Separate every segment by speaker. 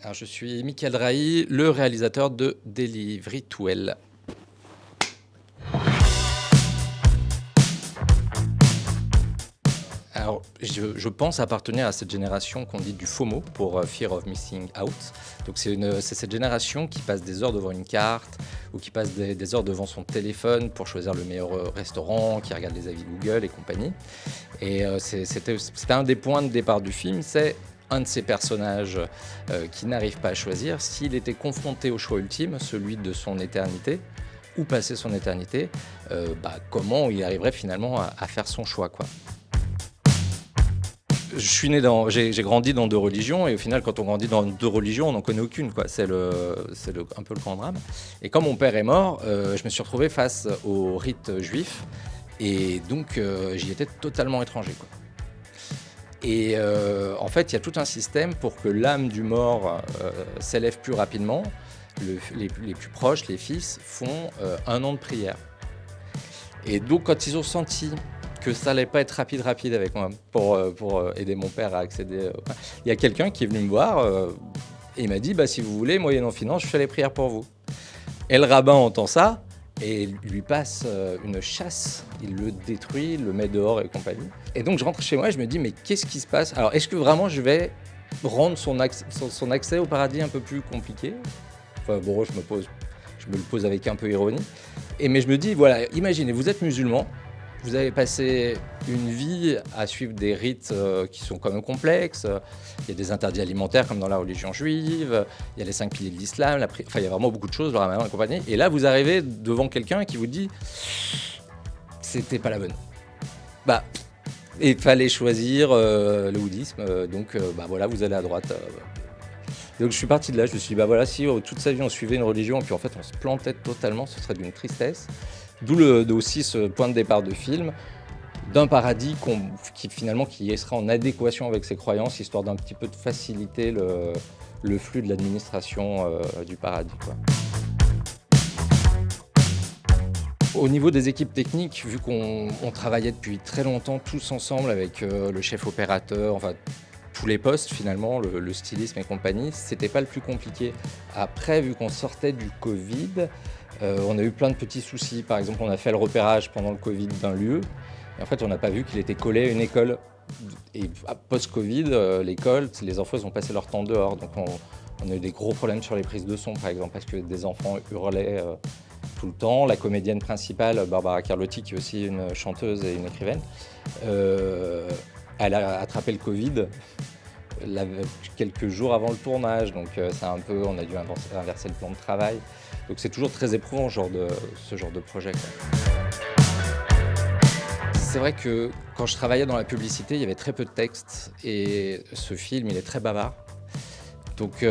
Speaker 1: Alors, je suis Michael Drahi, le réalisateur de Delivery to Hell. Alors, je pense appartenir à cette génération qu'on dit du FOMO, pour Fear of Missing Out. Donc, c'est cette génération qui passe des heures devant une carte ou qui passe des heures devant son téléphone pour choisir le meilleur restaurant, qui regarde les avis Google et compagnie. Et c'était un des points de départ du film, c'est un de ces personnages qui n'arrive pas à choisir. S'il était confronté au choix ultime, celui de son éternité, ou passer son éternité, comment il arriverait finalement à faire son choix, quoi. J'ai grandi dans deux religions, et au final, quand on grandit dans deux religions, on n'en connaît aucune, quoi. C'est un peu le grand drame. Et quand mon père est mort, je me suis retrouvé face au rite juif, et donc j'y étais totalement étranger, quoi. Et en fait, il y a tout un système pour que l'âme du mort s'élève plus rapidement. Les plus proches, les fils, font 1 an de prière. Et donc, quand ils ont senti que ça allait pas être rapide avec moi pour aider mon père à accéder, il y a quelqu'un qui est venu me voir et il m'a dit si vous voulez, moyennant finance, je fais les prières pour vous. Et le rabbin entend ça et lui passe une chasse, il le détruit, il le met dehors et compagnie. Et donc je rentre chez moi et je me dis mais qu'est-ce qui se passe? Alors est-ce que vraiment je vais rendre son accès au paradis un peu plus compliqué? Enfin bon, je me le pose avec un peu ironie. Mais je me dis voilà, imaginez, vous êtes musulman, vous avez passé une vie à suivre des rites qui sont quand même complexes. Il y a des interdits alimentaires comme dans la religion juive, il y a les 5 piliers de l'islam, il y a vraiment beaucoup de choses, le ramadan et compagnie. Et là, vous arrivez devant quelqu'un qui vous dit « c'était pas la bonne ». Il fallait choisir le bouddhisme, donc voilà, vous allez à droite. Donc je suis parti de là, je me suis dit si toute sa vie on suivait une religion et puis en fait on se plantait totalement, ce serait d'une tristesse. D'où aussi ce point de départ de film, d'un paradis qui serait en adéquation avec ses croyances, histoire d'un petit peu de faciliter le flux de l'administration du paradis, quoi. Au niveau des équipes techniques, vu qu'on travaillait depuis très longtemps tous ensemble avec le chef opérateur, enfin tous les postes finalement, le stylisme et compagnie, c'était pas le plus compliqué. Après, vu qu'on sortait du Covid, on a eu plein de petits soucis. Par exemple, on a fait le repérage pendant le Covid d'un lieu, et en fait, on n'a pas vu qu'il était collé à une école. Et post-Covid, l'école, les enfants ils ont passé leur temps dehors, donc on a eu des gros problèmes sur les prises de son, par exemple, parce que des enfants hurlaient tout le temps. La comédienne principale, Barbara Carlotti, qui est aussi une chanteuse et une écrivaine, elle a attrapé le Covid quelques jours avant le tournage, donc on a dû inverser le plan de travail. Donc c'est toujours très éprouvant ce genre de projet, quoi. C'est vrai que quand je travaillais dans la publicité, il y avait très peu de texte et ce film, il est très bavard. Donc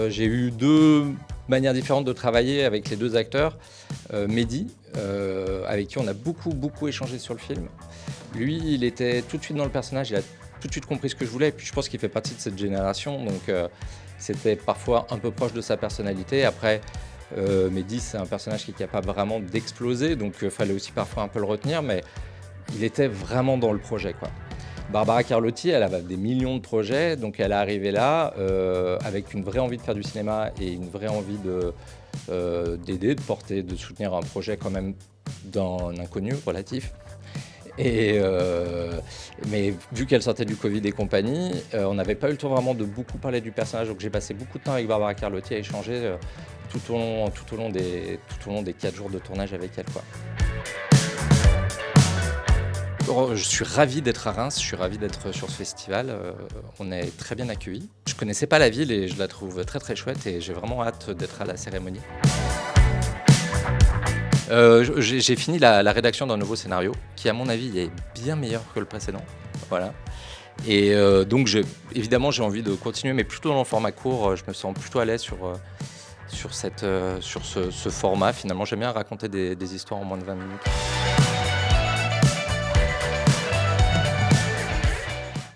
Speaker 1: j'ai eu 2 manières différentes de travailler avec les 2 acteurs. Mehdi, avec qui on a beaucoup échangé sur le film. Lui, il était tout de suite dans le personnage, il a tout de suite compris ce que je voulais, et puis je pense qu'il fait partie de cette génération, donc c'était parfois un peu proche de sa personnalité. Après, Mehdi, c'est un personnage qui est capable vraiment d'exploser, donc il fallait aussi parfois un peu le retenir, mais il était vraiment dans le projet, quoi. Barbara Carlotti, elle avait des millions de projets, donc elle est arrivée là avec une vraie envie de faire du cinéma et une vraie envie d'aider, de porter, de soutenir un projet quand même d'un inconnu relatif. Mais vu qu'elle sortait du Covid et compagnie, on n'avait pas eu le temps vraiment de beaucoup parler du personnage, donc j'ai passé beaucoup de temps avec Barbara Carlotti à échanger tout au long des 4 jours de tournage avec elle, quoi. Je suis ravi d'être à Reims, je suis ravi d'être sur ce festival, on est très bien accueillis. Je connaissais pas la ville et je la trouve très très chouette et j'ai vraiment hâte d'être à la cérémonie. J'ai fini la rédaction d'un nouveau scénario qui, à mon avis, est bien meilleur que le précédent. Voilà. Et donc, évidemment, j'ai envie de continuer, mais plutôt dans le format court. Je me sens plutôt à l'aise sur ce format. Finalement, j'aime bien raconter des histoires en moins de 20 minutes.